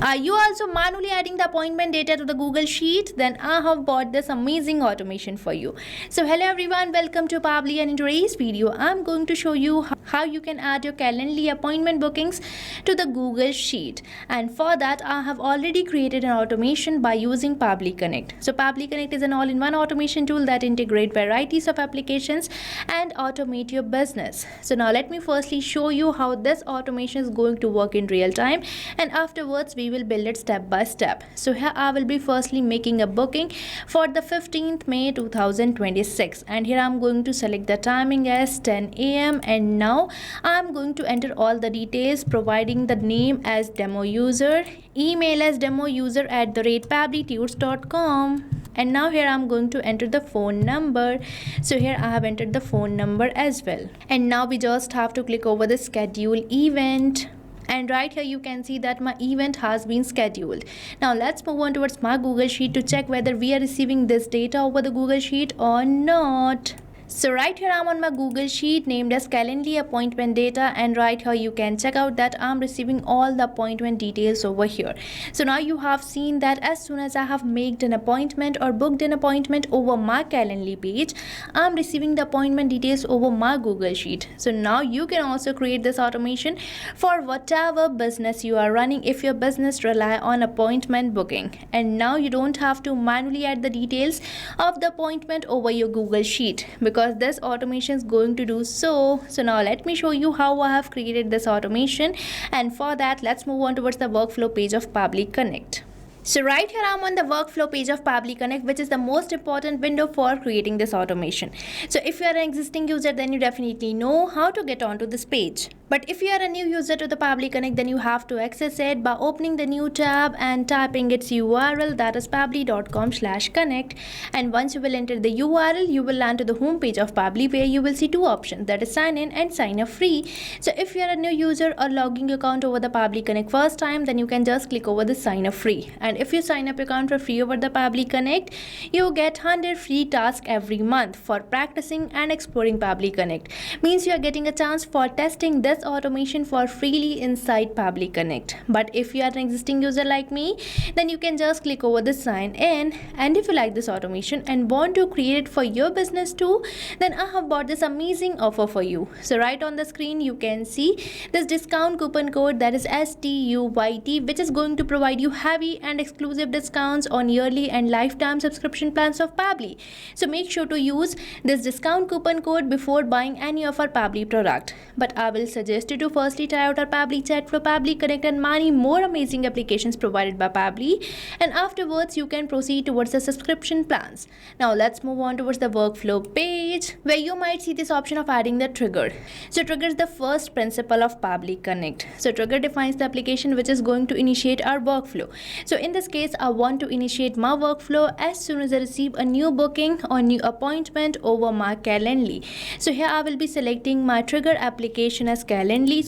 Are you also manually adding the appointment data to the Google Sheet? Then I have bought this amazing automation for you. So hello everyone, welcome to Pabbly, and in today's video I'm going to show you how you can add your Calendly appointment bookings to the Google Sheet. And for that I have already created an automation by using Pabbly Connect. So Pabbly Connect is an all-in-one automation tool that integrates varieties of applications and automate your business. So now let me firstly show you how this automation is going to work in real time, and afterwards we will build it step by step. So here I will be firstly making a booking for the 15th May 2026, and here I'm going to select the timing as 10 a.m. and now I'm going to enter all the details, providing the name as demo user, email as demoUser@pabblytunes.com, and now here I'm going to enter the phone number. So here I have entered the phone number as well, and now we just have to click over the schedule event. And right here you can see that my event has been scheduled. Now let's move on towards my Google Sheet to check whether we are receiving this data over the Google Sheet or not. So right here I'm on my Google Sheet named as Calendly appointment data, and right here you can check out that I'm receiving all the appointment details over here. So now you have seen that as soon as I have made an appointment or booked an appointment over my Calendly page, I'm receiving the appointment details over my Google Sheet. So now you can also create this automation for whatever business you are running if your business rely on appointment booking. And now you don't have to manually add the details of the appointment over your Google Sheet, because this automation is going to do so. So now let me show you how I have created this automation, and for that let's move on towards the workflow page of Pabbly Connect. So right here I'm on the workflow page of Pabbly Connect, which is the most important window for creating this automation. So if you are an existing user, then you definitely know how to get onto this page. But if you are a new user to the Pabbly Connect, then you have to access it by opening the new tab and typing its URL, that is pabbly.com/connect. And once you will enter the URL, you will land to the home page of Pabbly, where you will see two options, that is sign in and sign up free. So if you are a new user or logging your account over the Pabbly Connect first time, then you can just click over the sign up free. And if you sign up your account for free over the Pabbly Connect, you get 100 free tasks every month for practicing and exploring Pabbly Connect. Means you are getting a chance for testing this automation for freely inside Pabbly Connect. But if you are an existing user like me, then you can just click over the sign in. And if you like this automation and want to create it for your business too, then I have bought this amazing offer for you. So right on the screen you can see this discount coupon code, that is STUYT, which is going to provide you heavy and exclusive discounts on yearly and lifetime subscription plans of Pabbly. So make sure to use this discount coupon code before buying any of our Pabbly product. But I will suggest you to firstly try out our Pabbly Chat for Pabbly Connect and many more amazing applications provided by Pabbly, and afterwards you can proceed towards the subscription plans. Now let's move on towards the workflow page, where you might see this option of adding the trigger. So trigger is the first principle of Pabbly Connect. So trigger defines the application which is going to initiate our workflow. So in this case I want to initiate my workflow as soon as I receive a new booking or new appointment over my Calendly. So here I will be selecting my trigger application as Calendly.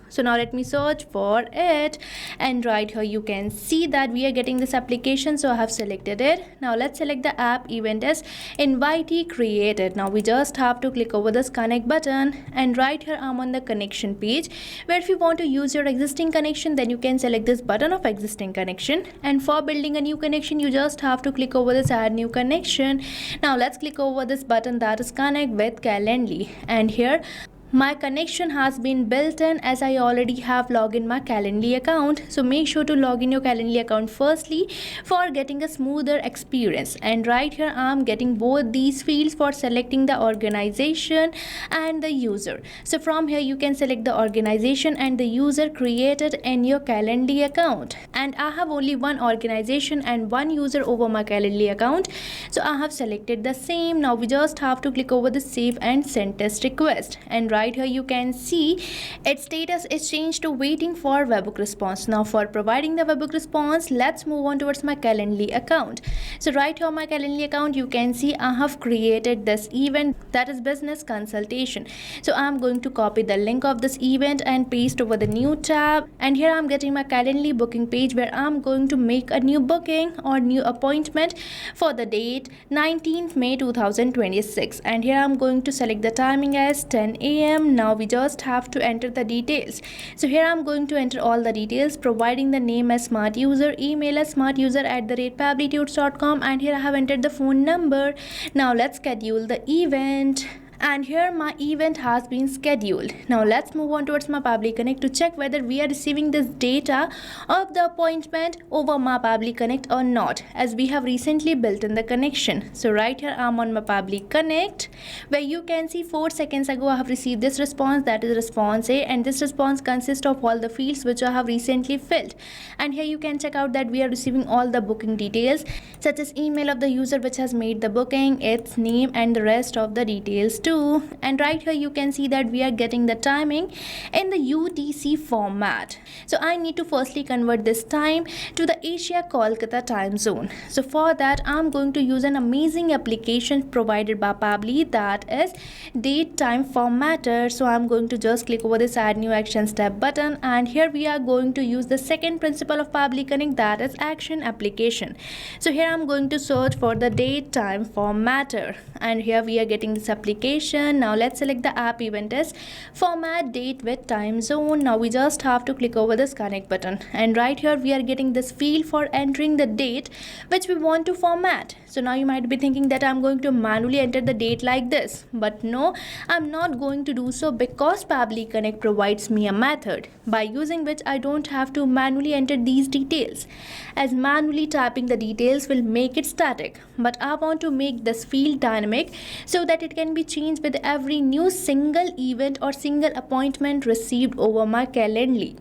So now let me search for it, and right here you can see that we are getting this application, so I have selected it. Now let's select the app event as invitee created. Now we just have to click over this connect button, and right here I'm on the connection page, where if you want to use your existing connection, then you can select this button of existing connection, and for building a new connection you just have to click over this add new connection. Now let's click over this button, that is connect with Calendly, and here my connection has been built in as I already have logged in my Calendly account. So make sure to log in your Calendly account firstly for getting a smoother experience. And right here I'm getting both these fields for selecting the organization and the user. So from here you can select the organization and the user created in your Calendly account. And I have only one organization and one user over my Calendly account, so I have selected the same. Now we just have to click over the save and send test request, and right here you can see its status is changed to waiting for webhook response. Now for providing the webhook response, let's move on towards my Calendly account. So right here on my Calendly account you can see I have created this event, that is business consultation. So I'm going to copy the link of this event and paste over the new tab, and here I'm getting my Calendly booking page, where I'm going to make a new booking or new appointment for the date 19th May 2026, and here I'm going to select the timing as 10 a.m. name. Now we just have to enter the details. So here I'm going to enter all the details, providing the name as smart user, email as smartuser@pabblytunes.com, and here I have entered the phone number. Now let's schedule the event. And here my event has been scheduled. Now let's move on towards my Pabbly Connect to check whether we are receiving this data of the appointment over my Pabbly Connect or not, as we have recently built in the connection. So right here I'm on my Pabbly Connect, where you can see 4 seconds ago I have received this response, that is response A, and this response consists of all the fields which I have recently filled. And here you can check out that we are receiving all the booking details, such as email of the user which has made the booking, its name, and the rest of the details too. And right here you can see that we are getting the timing in the UTC format. So I need to firstly convert this time to the Asia Kolkata time zone. So for that I'm going to use an amazing application provided by Pabbly, that is date time formatter. So I'm going to just click over this add new action step button, and here we are going to use the second principle of Pabbly Connect, that is action application. So here I'm going to search for the date time formatter, and here we are getting this application. Now let's select the app event as format date with time zone. Now we just have to click over this connect button, and right here we are getting this field for entering the date which we want to format. So now you might be thinking that I'm going to manually enter the date like this, but no, I'm not going to do so, because Pabbly Connect provides me a method by using which I don't have to manually enter these details, as manually typing the details will make it static. But I want to make this field dynamic so that it can be changed with every new single event or single appointment received over my Calendly.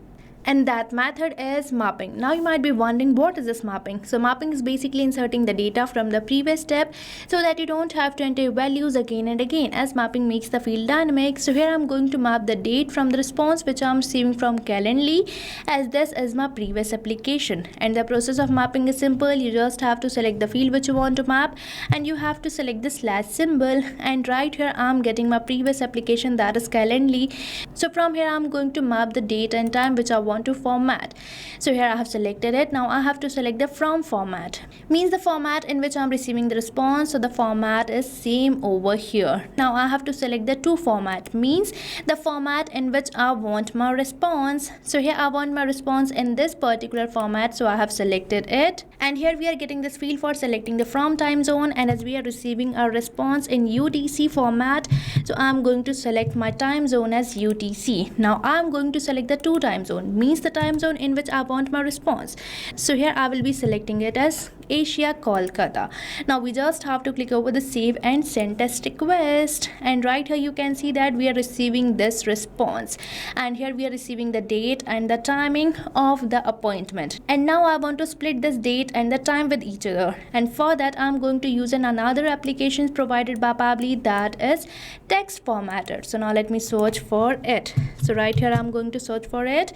And that method is mapping. Now you might be wondering, what is this mapping? So mapping is basically inserting the data from the previous step so that you don't have to enter values again and again, as mapping makes the field dynamic. So here I'm going to map the date from the response which I'm receiving from Calendly, as this is my previous application. And the process of mapping is simple. You just have to select the field which you want to map, and you have to select the slash symbol, and right here I'm getting my previous application, that is Calendly. So from here I'm going to map the date and time which I want to format. So here I have selected it. Now I have to select the from format, means the format in which I'm receiving the response. So the format is same over here. Now I have to select the to format, means the format in which I want my response. So here I want my response in this particular format, so I have selected it. And here we are getting this field for selecting the from time zone, and as we are receiving a response in UTC format, so I'm going to select my time zone as UTC. Now I'm going to select the to time zone, means the time zone in which I want my response. So here I will be selecting it as Asia Kolkata. Now we just have to click over the save and send test request, and right here you can see that we are receiving this response, and here we are receiving the date and the timing of the appointment. And now I want to split this date and the time with each other, and for that I'm going to use another application provided by Pabbly, that is text formatter. So now let me search for it. So right here I'm going to search for it,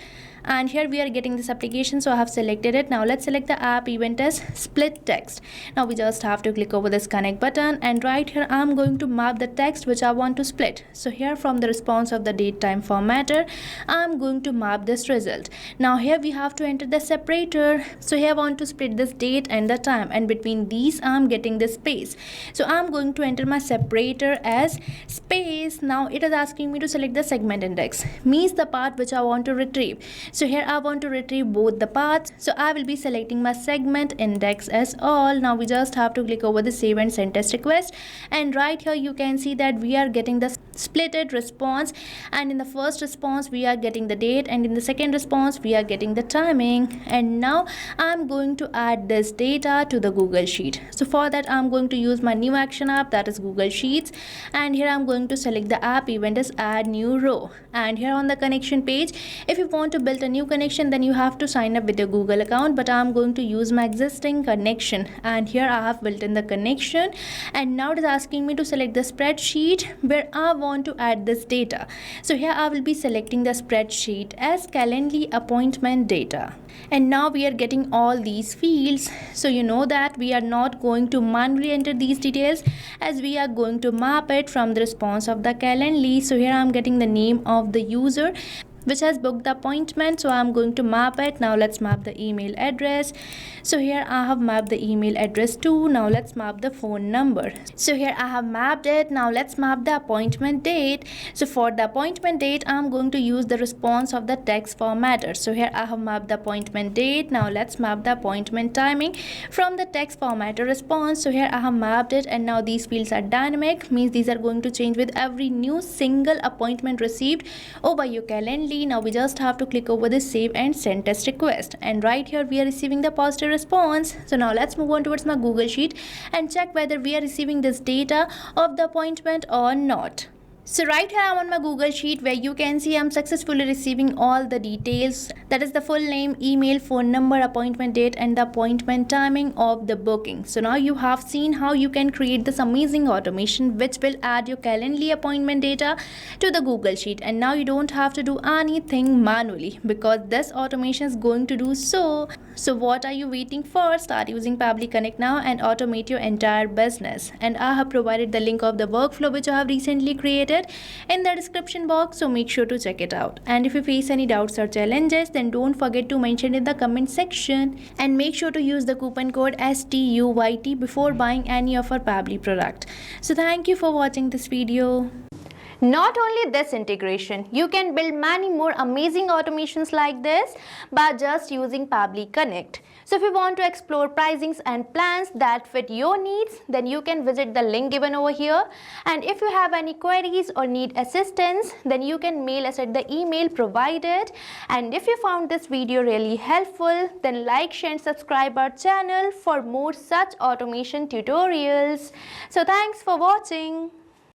and here we are getting this application, so I have selected it. Now let's select the app event as split text. Now we just have to click over this connect button, and right here I'm going to map the text which I want to split. So here from the response of the date time formatter, I'm going to map this result. Now here we have to enter the separator. So here I want to split this date and the time, and between these I'm getting this space. So I'm going to enter my separator as space. Now it is asking me to select the segment index, means the part which I want to retrieve. So here I want to retrieve both the paths, so I will be selecting my segment index as all. Now we just have to click over the save and send test request, and right here you can see that we are getting the splitted response, and in the first response we are getting the date, and in the second response we are getting the timing. And now I'm going to add this data to the Google Sheet. So for that I'm going to use my new action app, that is Google Sheets, and here I'm going to select the app event as add new row. And here on the connection page, if you want to build a new connection, then you have to sign up with your Google account, but I'm going to use my existing connection, and here I have built in the connection. And now it is asking me to select the spreadsheet where I want to add this data. So here I will be selecting the spreadsheet as Calendly appointment data. And now we are getting all these fields, so you know that we are not going to manually enter these details, as we are going to map it from the response of the Calendly. So here I'm getting the name of the user, which has booked the appointment. So I'm going to map it. Now let's map the email address. So here I have mapped the email address too. Now let's map the phone number. So here I have mapped it. Now let's map the appointment date. So for the appointment date, I'm going to use the response of the text formatter. So here I have mapped the appointment date. Now let's map the appointment timing from the text formatter response. So here I have mapped it, and now these fields are dynamic, means these are going to change with every new single appointment received over your Calendly. Now we just have to click over this save and send test request, and right here we are receiving the positive response. So now let's move on towards my Google Sheet and check whether we are receiving this data of the appointment or not. So right here I'm on my Google Sheet, where you can see I'm successfully receiving all the details, that is the full name, email, phone number, appointment date, and the appointment timing of the booking. So now you have seen how you can create this amazing automation which will add your Calendly appointment data to the Google Sheet, and now you don't have to do anything manually because this automation is going to do so. So what are you waiting for? Start using Pabbly Connect now and automate your entire business. And I have provided the link of the workflow which I have recently created in the description box, so make sure to check it out. And if you face any doubts or challenges, then don't forget to mention in the comment section, and make sure to use the coupon code STUYT before buying any of our Pabbly product. So thank you for watching this video. Not only this integration, you can build many more amazing automations like this by just using Pabbly Connect. So if you want to explore pricings and plans that fit your needs, then you can visit the link given over here. And if you have any queries or need assistance, then you can mail us at the email provided. And if you found this video really helpful, then like, share and subscribe our channel for more such automation tutorials. So thanks for watching.